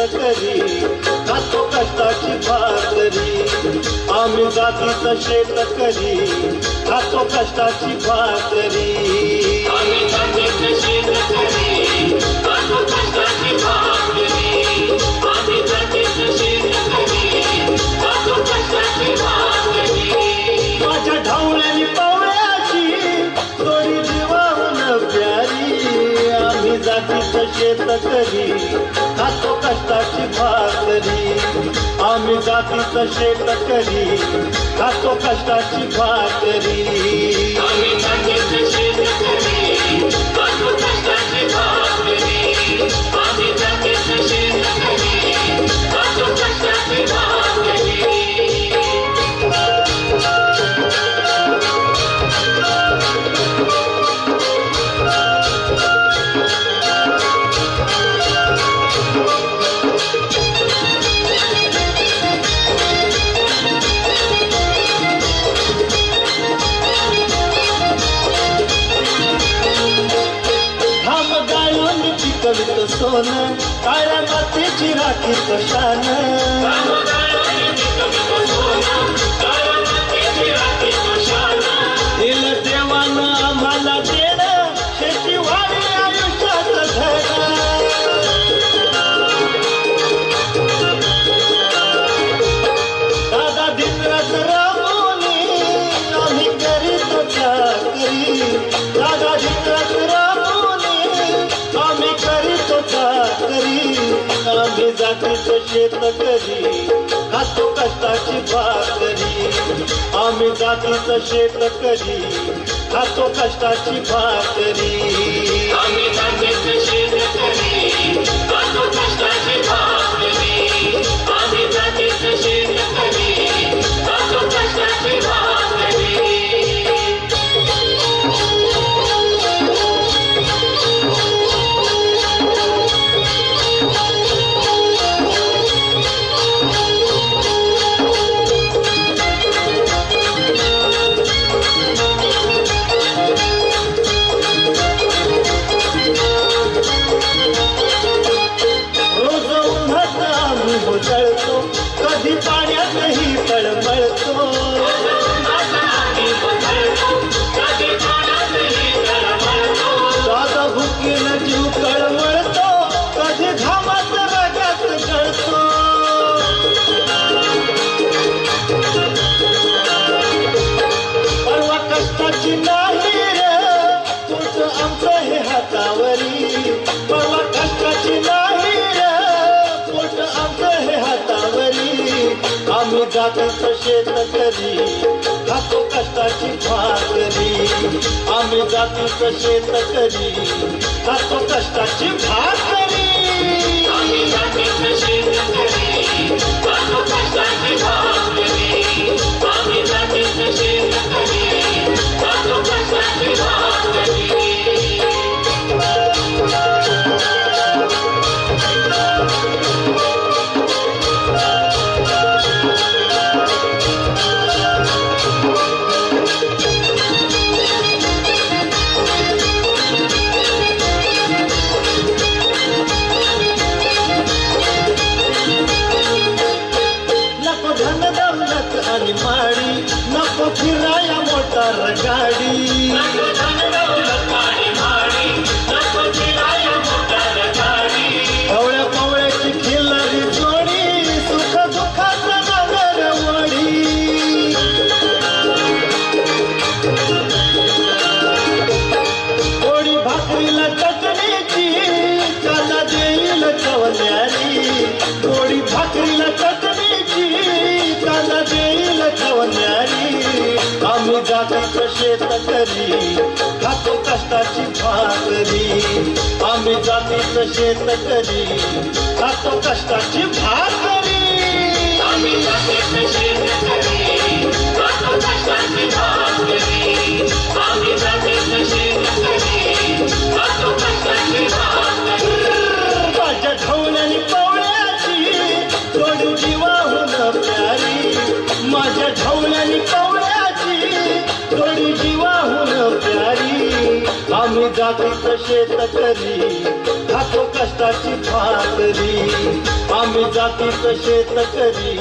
शेतकरी खातो कष्टाची भाकरी आम्ही जातीचा शेतकरी खातो कष्टाची भाकरी आम्ही जातीचा शेतकरी खातो कष्टाची भाकरी आम्ही जातीचा शेतकरी खातो कष्टाची भाकरी माझ्या ढवळ्यानी पवळ्याची थोडी जीवाहून प्यारी आम्ही जातीचा शेतकरी खातो कष्टाची भाकरी आम्ही जातीचा शेतकरी खातो कष्टाची भाकरी आम्ही जातीचा शेतकरी खातो कष्टाची भाकरी आम्ही जातीचा शेतकरी खातो कष्टाची भाकरी कवित सोन काळ्या मातीची राखीत शान दिल देवानं आम्हाला देणं शेतीवाडी आयुष्यात धन दादा धिंगरात राबवली आम्ही करीतो चाकरी दादा धिंगरात आम्ही जातीचं शेतकरी खातो कष्टाची भाकरी आम्ही जातीचं शेतकरी खातो कष्टाची भाकरी आम्ही जातीचं शेतकरी खातो कष्टाची भाकरी आम्ही जातीचं शेतकरी खातो कष्टाची भाकरी जळतो कधी पाण्यातही तळमळतो साधा भुकीनं जीव कळमळतो कधी घामात रगात जळतो परवा कष्टाची नाही रे पोट आमचं हे हातावरी परवा कष्टाची नाही आम्ही जातीचं शेतकरी खातो कष्टाची भाकरी आम्ही जातीचं शेतकरी खातो कष्टाची भाकरी आम्ही जातीचं शेतकरी खातो कष्टाची भाकरी आम्ही जातीचं शेतकरी खातो कष्टाची भाकरी आणि माडी नको फिराया मोटार गाडी पवळ्या पवळ्याची खिल्लारी जोडी सुख दुःखाचा नागरवडी पोळी भाकरीला चटणीची काला देईल कवल्यारी पोळी भाकरीला चटणीची काला देईल कवल्यारी आम्ही जातीचं शेतकरी खातो कष्टाची भाकरी आम्ही जातीचं शेतकरी खातो कष्टाची भाकरी आम्ही जातीचं शेतकरी खातो कष्टाची भाकरी आम्ही जातीचं शेतकरी खातो कष्टाची भाकरी माझ्या ढवळ्यानी पवळ्याची थोडी जीवाहून प्यारी माझ्या ढवळ्यानी पवळ्याची थोडी जीवाहून प्यारी आम्ही जातीत शेतकरी खातो कष्टाची भाकरी आम्ही जातीत शेतकरी